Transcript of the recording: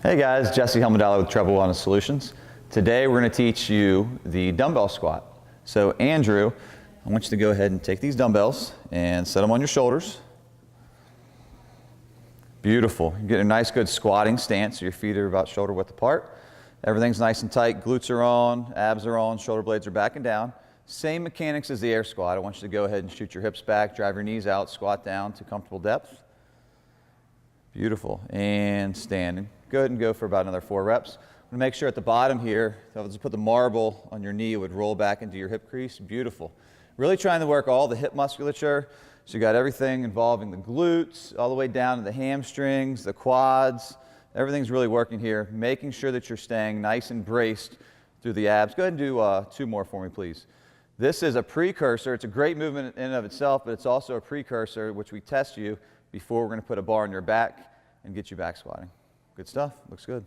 Hey guys, Jesse Helmedala with TREBEL Wellness Solutions. Today we're going to teach you the dumbbell squat. So Andrew, I want you to go ahead and take these dumbbells and set them on your shoulders. Beautiful. You get a nice good squatting stance so your feet are about shoulder width apart. Everything's nice and tight, glutes are on, abs are on, shoulder blades are back and down. Same mechanics as the air squat. I want you to go ahead and shoot your hips back, drive your knees out, squat down to comfortable depth. Beautiful. And standing. Go ahead and go for about another 4 reps. I'm going to make sure at the bottom here, if I just put the marble on your knee, it would roll back into your hip crease. Beautiful. Really trying to work all the hip musculature. So you got everything involving the glutes, all the way down to the hamstrings, the quads. Everything's really working here, making sure that you're staying nice and braced through the abs. Go ahead and do 2 more for me, please. This is a precursor. It's a great movement in and of itself, but it's also a precursor which we test you before we're going to put a bar on your back and get you back squatting. Good stuff. Looks good.